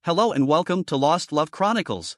Hello and welcome to Lost Love Chronicles.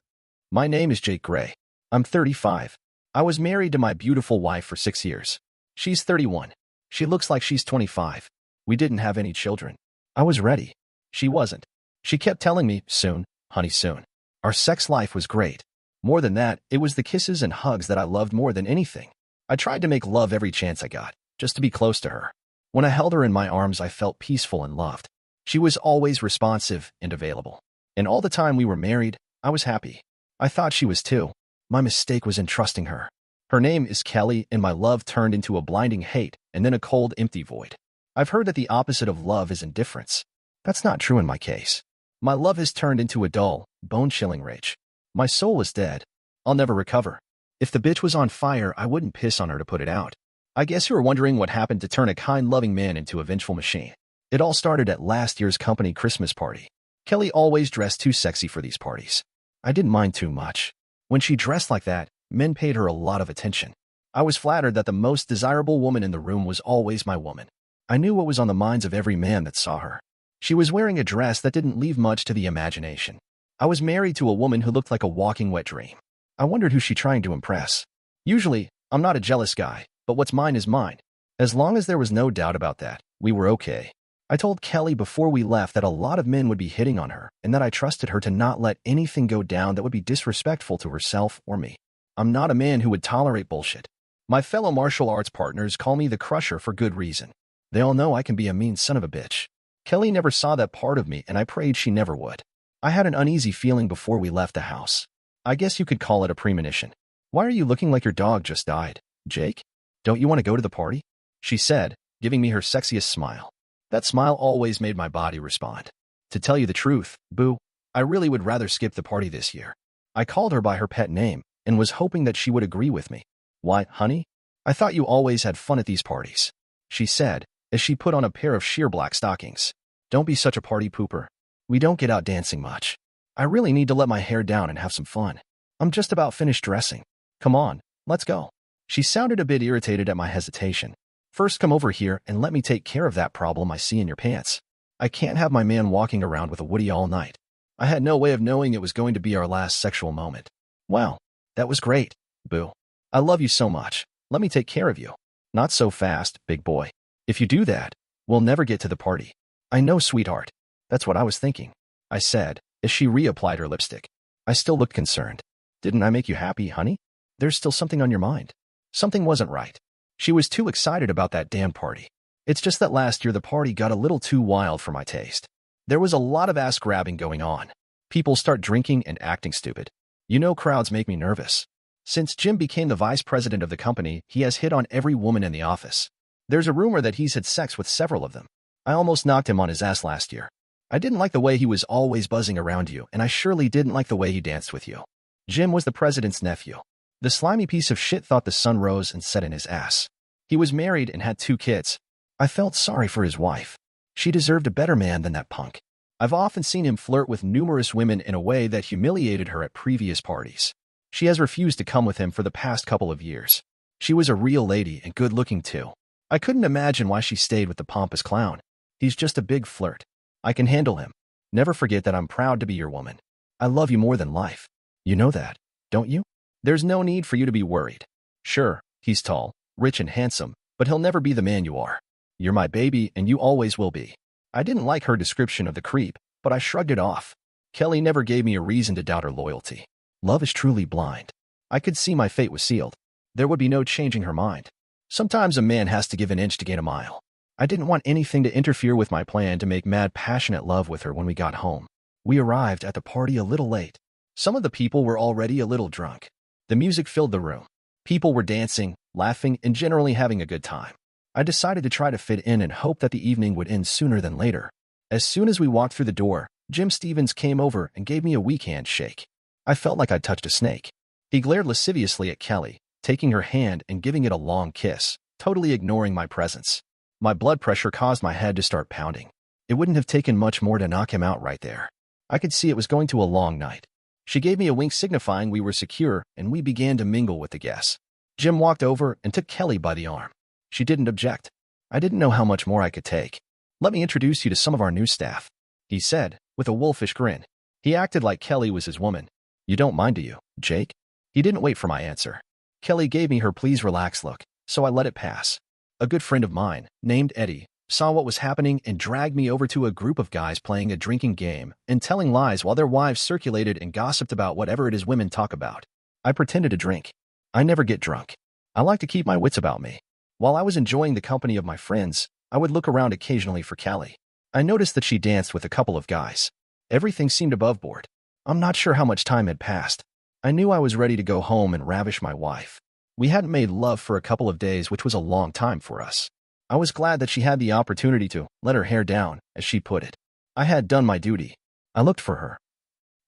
My name is Jake Gray. I'm 35. I was married to my beautiful wife for 6 years. She's 31. She looks like she's 25. We didn't have any children. I was ready. She wasn't. She kept telling me, soon, honey, soon. Our sex life was great. More than that, it was the kisses and hugs that I loved more than anything. I tried to make love every chance I got, just to be close to her. When I held her in my arms, I felt peaceful and loved. She was always responsive and available. And all the time we were married, I was happy. I thought she was too. My mistake was in trusting her. Her name is Kelly, and my love turned into a blinding hate and then a cold, empty void. I've heard that the opposite of love is indifference. That's not true in my case. My love has turned into a dull, bone-chilling rage. My soul is dead. I'll never recover. If the bitch was on fire, I wouldn't piss on her to put it out. I guess you're wondering what happened to turn a kind, loving man into a vengeful machine. It all started at last year's company Christmas party. Kelly always dressed too sexy for these parties. I didn't mind too much. When she dressed like that, men paid her a lot of attention. I was flattered that the most desirable woman in the room was always my woman. I knew what was on the minds of every man that saw her. She was wearing a dress that didn't leave much to the imagination. I was married to a woman who looked like a walking wet dream. I wondered who she trying to impress. Usually, I'm not a jealous guy, but what's mine is mine. As long as there was no doubt about that, we were okay. I told Kelly before we left that a lot of men would be hitting on her and that I trusted her to not let anything go down that would be disrespectful to herself or me. I'm not a man who would tolerate bullshit. My fellow martial arts partners call me the Crusher for good reason. They all know I can be a mean son of a bitch. Kelly never saw that part of me, and I prayed she never would. I had an uneasy feeling before we left the house. I guess you could call it a premonition. Why are you looking like your dog just died, Jake? Don't you want to go to the party? She said, giving me her sexiest smile. That smile always made my body respond. To tell you the truth, boo, I really would rather skip the party this year. I called her by her pet name and was hoping that she would agree with me. Why, honey? I thought you always had fun at these parties, she said, as she put on a pair of sheer black stockings. Don't be such a party pooper. We don't get out dancing much. I really need to let my hair down and have some fun. I'm just about finished dressing. Come on, let's go. She sounded a bit irritated at my hesitation. First, come over here and let me take care of that problem I see in your pants. I can't have my man walking around with a Woody all night. I had no way of knowing it was going to be our last sexual moment. Wow, that was great, boo. I love you so much. Let me take care of you. Not so fast, big boy. If you do that, we'll never get to the party. I know, sweetheart. That's what I was thinking, I said, as she reapplied her lipstick. I still looked concerned. Didn't I make you happy, honey? There's still something on your mind. Something wasn't right. She was too excited about that damn party. It's just that last year the party got a little too wild for my taste. There was a lot of ass grabbing going on. People start drinking and acting stupid. You know, crowds make me nervous. Since Jim became the vice president of the company, he has hit on every woman in the office. There's a rumor that he's had sex with several of them. I almost knocked him on his ass last year. I didn't like the way he was always buzzing around you, and I surely didn't like the way he danced with you. Jim was the president's nephew. The slimy piece of shit thought the sun rose and set in his ass. He was married and had 2 kids. I felt sorry for his wife. She deserved a better man than that punk. I've often seen him flirt with numerous women in a way that humiliated her at previous parties. She has refused to come with him for the past couple of years. She was a real lady and good-looking too. I couldn't imagine why she stayed with the pompous clown. He's just a big flirt. I can handle him. Never forget that I'm proud to be your woman. I love you more than life. You know that, don't you? There's no need for you to be worried. Sure, he's tall, rich and handsome, but he'll never be the man you are. You're my baby and you always will be. I didn't like her description of the creep, but I shrugged it off. Kelly never gave me a reason to doubt her loyalty. Love is truly blind. I could see my fate was sealed. There would be no changing her mind. Sometimes a man has to give an inch to gain a mile. I didn't want anything to interfere with my plan to make mad, passionate love with her when we got home. We arrived at the party a little late. Some of the people were already a little drunk. The music filled the room. People were dancing, laughing, and generally having a good time. I decided to try to fit in and hope that the evening would end sooner than later. As soon as we walked through the door, Jim Stevens came over and gave me a weak handshake. I felt like I'd touched a snake. He glared lasciviously at Kelly, taking her hand and giving it a long kiss, totally ignoring my presence. My blood pressure caused my head to start pounding. It wouldn't have taken much more to knock him out right there. I could see it was going to a long night. She gave me a wink signifying we were secure, and we began to mingle with the guests. Jim walked over and took Kelly by the arm. She didn't object. I didn't know how much more I could take. Let me introduce you to some of our new staff, he said, with a wolfish grin. He acted like Kelly was his woman. You don't mind, do you, Jake? He didn't wait for my answer. Kelly gave me her please relax look, so I let it pass. A good friend of mine, named Eddie, saw what was happening and dragged me over to a group of guys playing a drinking game and telling lies while their wives circulated and gossiped about whatever it is women talk about. I pretended to drink. I never get drunk. I like to keep my wits about me. While I was enjoying the company of my friends, I would look around occasionally for Kelly. I noticed that she danced with a couple of guys. Everything seemed above board. I'm not sure how much time had passed. I knew I was ready to go home and ravish my wife. We hadn't made love for a couple of days, which was a long time for us. I was glad that she had the opportunity to let her hair down, as she put it. I had done my duty. I looked for her.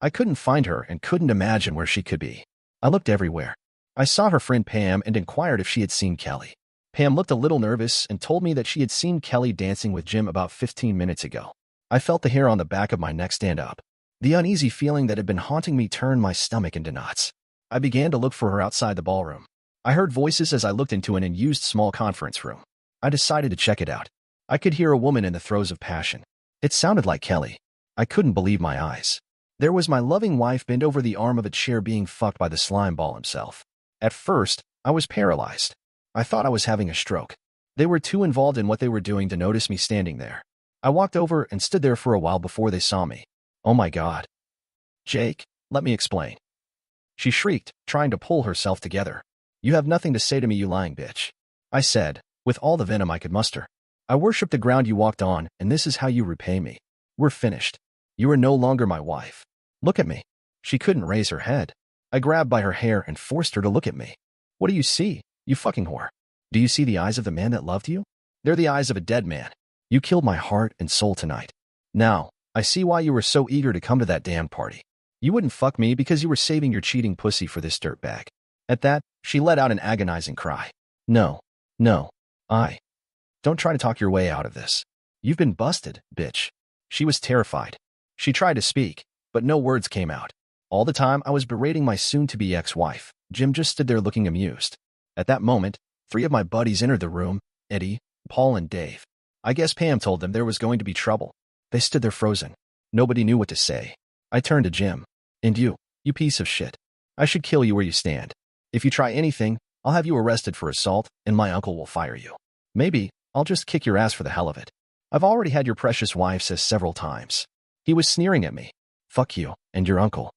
I couldn't find her and couldn't imagine where she could be. I looked everywhere. I saw her friend Pam and inquired if she had seen Kelly. Pam looked a little nervous and told me that she had seen Kelly dancing with Jim about 15 minutes ago. I felt the hair on the back of my neck stand up. The uneasy feeling that had been haunting me turned my stomach into knots. I began to look for her outside the ballroom. I heard voices as I looked into an unused small conference room. I decided to check it out. I could hear a woman in the throes of passion. It sounded like Kelly. I couldn't believe my eyes. There was my loving wife bent over the arm of a chair being fucked by the slime ball himself. At first, I was paralyzed. I thought I was having a stroke. They were too involved in what they were doing to notice me standing there. I walked over and stood there for a while before they saw me. Oh my God. Jake, let me explain. She shrieked, trying to pull herself together. You have nothing to say to me, you lying bitch. I said, with all the venom I could muster. I worship the ground you walked on, and this is how you repay me. We're finished. You are no longer my wife. Look at me. She couldn't raise her head. I grabbed by her hair and forced her to look at me. What do you see, you fucking whore? Do you see the eyes of the man that loved you? They're the eyes of a dead man. You killed my heart and soul tonight. Now, I see why you were so eager to come to that damn party. You wouldn't fuck me because you were saving your cheating pussy for this dirtbag. At that, she let out an agonizing cry. No. Don't try to talk your way out of this. You've been busted, bitch. She was terrified. She tried to speak, but no words came out. All the time I was berating my soon-to-be ex-wife. Jim just stood there looking amused. At that moment, 3 of my buddies entered the room, Eddie, Paul, and Dave. I guess Pam told them there was going to be trouble. They stood there frozen. Nobody knew what to say. I turned to Jim. And you piece of shit. I should kill you where you stand. If you try anything, I'll have you arrested for assault, and my uncle will fire you. Maybe, I'll just kick your ass for the hell of it. I've already had your precious wife say several times. He was sneering at me. Fuck you, and your uncle.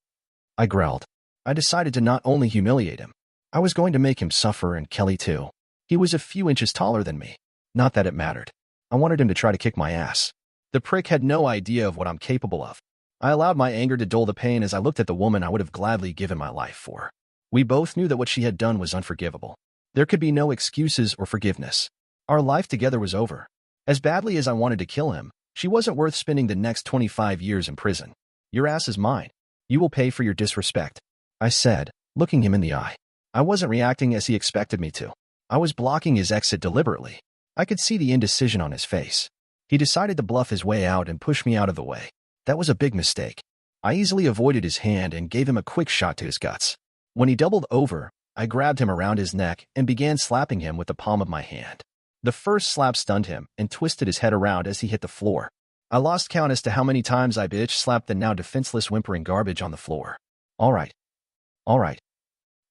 I growled. I decided to not only humiliate him, I was going to make him suffer, and Kelly too. He was a few inches taller than me. Not that it mattered. I wanted him to try to kick my ass. The prick had no idea of what I'm capable of. I allowed my anger to dull the pain as I looked at the woman I would have gladly given my life for. We both knew that what she had done was unforgivable. There could be no excuses or forgiveness. Our life together was over. As badly as I wanted to kill him, she wasn't worth spending the next 25 years in prison. Your ass is mine. You will pay for your disrespect, I said, looking him in the eye. I wasn't reacting as he expected me to. I was blocking his exit deliberately. I could see the indecision on his face. He decided to bluff his way out and push me out of the way. That was a big mistake. I easily avoided his hand and gave him a quick shot to his guts. When he doubled over, I grabbed him around his neck and began slapping him with the palm of my hand. The first slap stunned him and twisted his head around as he hit the floor. I lost count as to how many times I bitch slapped the now defenseless whimpering garbage on the floor. All right.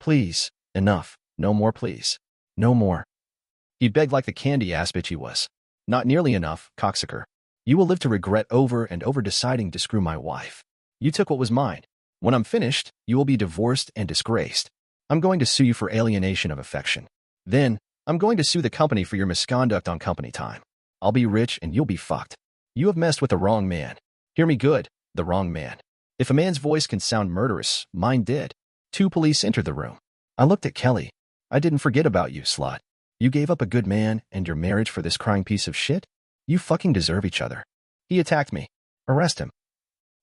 Please, enough. No more, please. No more. He begged like the candy-ass bitch he was. Not nearly enough, cocksucker. You will live to regret over and over deciding to screw my wife. You took what was mine. When I'm finished, you will be divorced and disgraced. I'm going to sue you for alienation of affection. Then, I'm going to sue the company for your misconduct on company time. I'll be rich and you'll be fucked. You have messed with the wrong man. Hear me good, the wrong man. If a man's voice can sound murderous, mine did. 2 police entered the room. I looked at Kelly. I didn't forget about you, slut. You gave up a good man and your marriage for this crying piece of shit? You fucking deserve each other. He attacked me. Arrest him.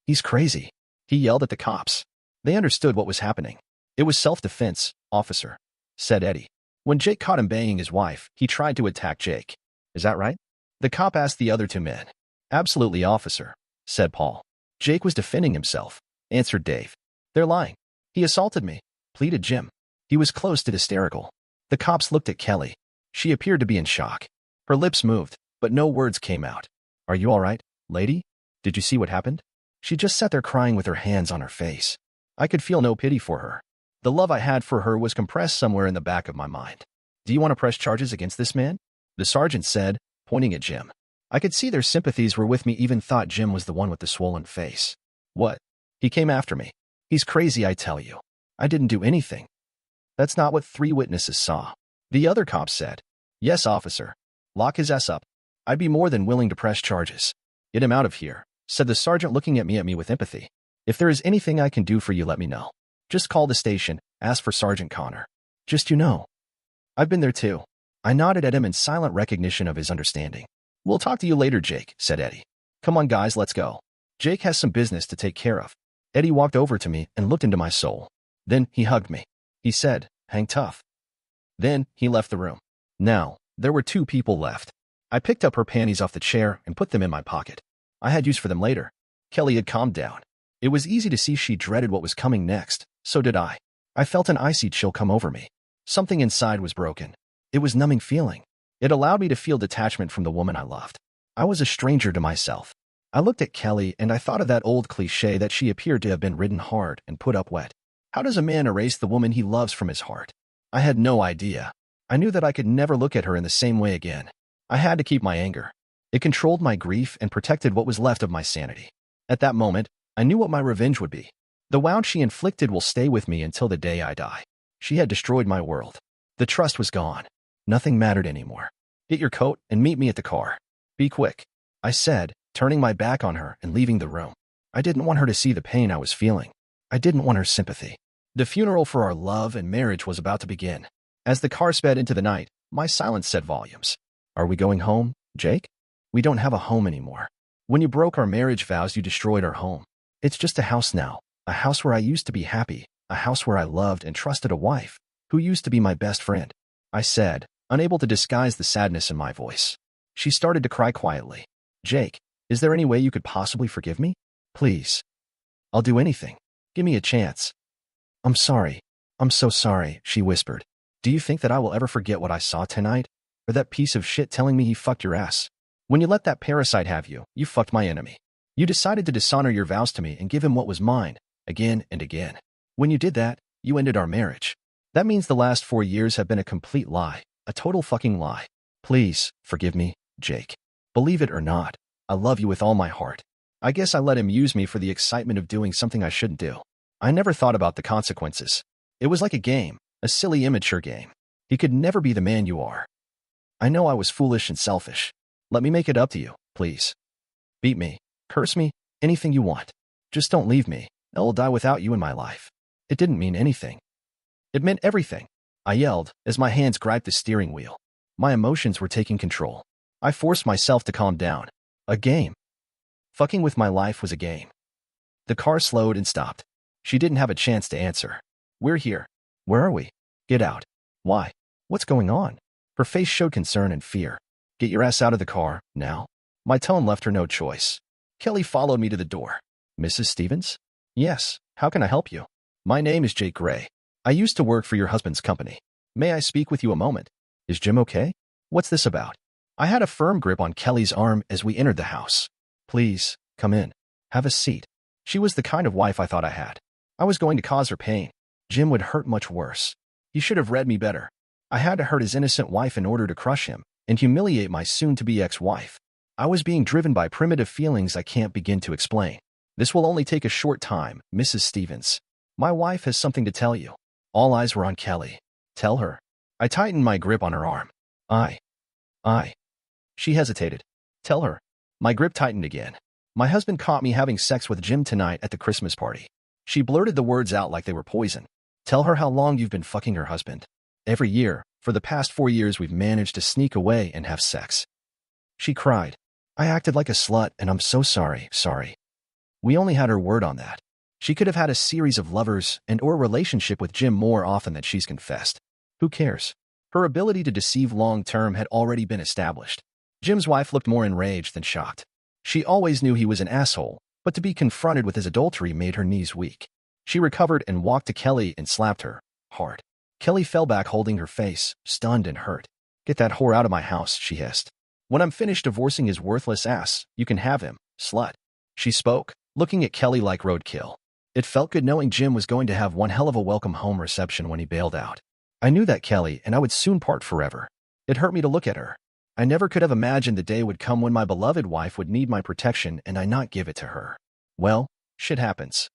He's crazy. He yelled at the cops. They understood what was happening. It was self-defense, officer, said Eddie. When Jake caught him banging his wife, he tried to attack Jake. Is that right? The cop asked the other 2 men. Absolutely, officer, said Paul. Jake was defending himself, answered Dave. They're lying. He assaulted me, pleaded Jim. He was close to hysterical. The cops looked at Kelly. She appeared to be in shock. Her lips moved, but no words came out. Are you all right, lady? Did you see what happened? She just sat there crying with her hands on her face. I could feel no pity for her. The love I had for her was compressed somewhere in the back of my mind. "Do you want to press charges against this man?" the sergeant said, pointing at Jim. I could see their sympathies were with me, even thought Jim was the one with the swollen face. "What?" "He came after me. He's crazy, I tell you. I didn't do anything." "That's not what 3 witnesses saw." The other cop said. "Yes, officer. Lock his ass up. I'd be more than willing to press charges." "Get him out of here," said the sergeant, looking at me with empathy. "If there is anything I can do for you, let me know. Just call the station, ask for Sergeant Connor." "Just, I've been there too." I nodded at him in silent recognition of his understanding. "We'll talk to you later, Jake," said Eddie. "Come on, guys, let's go. Jake has some business to take care of." Eddie walked over to me and looked into my soul. Then he hugged me. He said, "Hang tough." Then he left the room. Now, there were 2 people left. I picked up her panties off the chair and put them in my pocket. I had use for them later. Kelly had calmed down. It was easy to see she dreaded what was coming next. So did I. I felt an icy chill come over me. Something inside was broken. It was a numbing feeling. It allowed me to feel detachment from the woman I loved. I was a stranger to myself. I looked at Kelly and I thought of that old cliche that she appeared to have been ridden hard and put up wet. How does a man erase the woman he loves from his heart? I had no idea. I knew that I could never look at her in the same way again. I had to keep my anger. It controlled my grief and protected what was left of my sanity. At that moment, I knew what my revenge would be. The wound she inflicted will stay with me until the day I die. She had destroyed my world. The trust was gone. Nothing mattered anymore. "Get your coat and meet me at the car. Be quick," I said, turning my back on her and leaving the room. I didn't want her to see the pain I was feeling. I didn't want her sympathy. The funeral for our love and marriage was about to begin. As the car sped into the night, my silence said volumes. "Are we going home, Jake? We don't have a home anymore. When you broke our marriage vows, you destroyed our home. It's just a house now, a house where I used to be happy, a house where I loved and trusted a wife, who used to be my best friend," I said, unable to disguise the sadness in my voice. She started to cry quietly. "Jake, is there any way you could possibly forgive me? Please. I'll do anything. Give me a chance." "I'm sorry. I'm so sorry," she whispered. "Do you think that I will ever forget what I saw tonight? Or that piece of shit telling me he fucked your ass? When you let that parasite have you, you fucked my enemy. You decided to dishonor your vows to me and give him what was mine, again and again. When you did that, you ended our marriage. That means the last 4 years have been a complete lie, a total fucking lie. Please, forgive me, Jake. Believe it or not, I love you with all my heart. I guess I let him use me for the excitement of doing something I shouldn't do. I never thought about the consequences. It was like a game, a silly, immature game. He could never be the man you are. I know I was foolish and selfish. Let me make it up to you, please. Beat me, curse me, anything you want. Just don't leave me. I'll die without you in my life." It didn't mean anything. It meant everything. I yelled as my hands gripped the steering wheel. My emotions were taking control. I forced myself to calm down. A game. Fucking with my life was a game. The car slowed and stopped. She didn't have a chance to answer. "We're here." "Where are we?" "Get out." "Why? What's going on?" Her face showed concern and fear. "Get your ass out of the car, now." My tone left her no choice. Kelly followed me to the door. "Mrs. Stevens?" "Yes, how can I help you?" "My name is Jake Gray. I used to work for your husband's company. May I speak with you a moment?" "Is Jim okay? What's this about?" I had a firm grip on Kelly's arm as we entered the house. "Please, come in. Have a seat." She was the kind of wife I thought I had. I was going to cause her pain. Jim would hurt much worse. He should have read me better. I had to hurt his innocent wife in order to crush him and humiliate my soon-to-be ex-wife. I was being driven by primitive feelings I can't begin to explain. "This will only take a short time, Mrs. Stevens. My wife has something to tell you." All eyes were on Kelly. "Tell her." I tightened my grip on her arm. I. She hesitated. "Tell her." My grip tightened again. "My husband caught me having sex with Jim tonight at the Christmas party." She blurted the words out like they were poison. "Tell her how long you've been fucking her husband. Every year, for the past 4 years, we've managed to sneak away and have sex." She cried. "I acted like a slut and I'm so sorry. We only had her word on that. She could have had a series of lovers and/or relationship with Jim more often than she's confessed. Who cares? Her ability to deceive long-term had already been established." Jim's wife looked more enraged than shocked. She always knew he was an asshole, but to be confronted with his adultery made her knees weak. She recovered and walked to Kelly and slapped her, hard. Kelly fell back holding her face, stunned and hurt. "Get that whore out of my house," she hissed. "When I'm finished divorcing his worthless ass, you can have him, slut." She spoke, looking at Kelly like roadkill. It felt good knowing Jim was going to have one hell of a welcome home reception when he bailed out. I knew that Kelly and I would soon part forever. It hurt me to look at her. I never could have imagined the day would come when my beloved wife would need my protection and I not give it to her. Well, shit happens.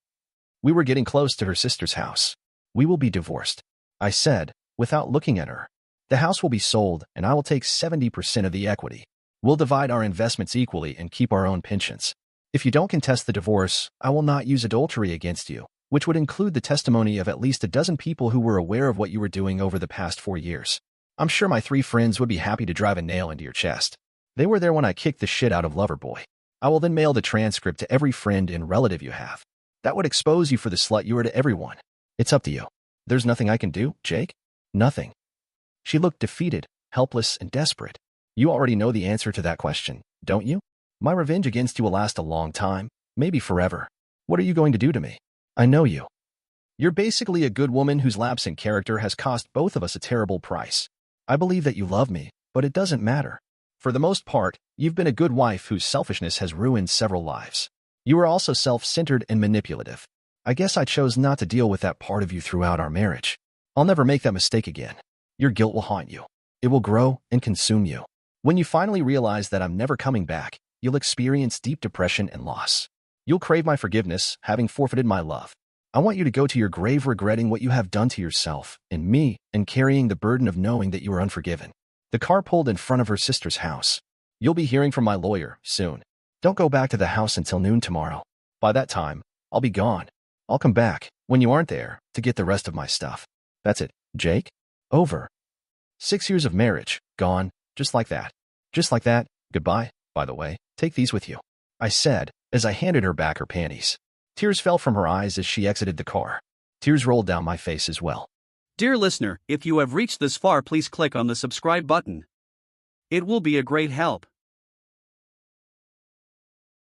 We were getting close to her sister's house. We will be divorced, I said, without looking at her. The house will be sold and I will take 70% of the equity. We'll divide our investments equally and keep our own pensions. If you don't contest the divorce, I will not use adultery against you, which would include the testimony of at least a dozen people who were aware of what you were doing over the past 4 years. I'm sure my 3 friends would be happy to drive a nail into your chest. They were there when I kicked the shit out of Loverboy. I will then mail the transcript to every friend and relative you have. That would expose you for the slut you are to everyone. It's up to you. There's nothing I can do, Jake? Nothing. She looked defeated, helpless, and desperate. You already know the answer to that question, don't you? My revenge against you will last a long time, maybe forever. What are you going to do to me? I know you. You're basically a good woman whose lapse in character has cost both of us a terrible price. I believe that you love me, but it doesn't matter. For the most part, you've been a good wife whose selfishness has ruined several lives. You are also self-centered and manipulative. I guess I chose not to deal with that part of you throughout our marriage. I'll never make that mistake again. Your guilt will haunt you. It will grow and consume you. When you finally realize that I'm never coming back, you'll experience deep depression and loss. You'll crave my forgiveness, having forfeited my love. I want you to go to your grave regretting what you have done to yourself and me and carrying the burden of knowing that you are unforgiven. The car pulled in front of her sister's house. You'll be hearing from my lawyer soon. Don't go back to the house until noon tomorrow. By that time, I'll be gone. I'll come back, when you aren't there, to get the rest of my stuff. That's it, Jake. Over. 6 years of marriage, gone, just like that. Just like that, goodbye, by the way, take these with you. I said, as I handed her back her panties. Tears fell from her eyes as she exited the car. Tears rolled down my face as well. Dear listener, if you have reached this far, please click on the subscribe button. It will be a great help.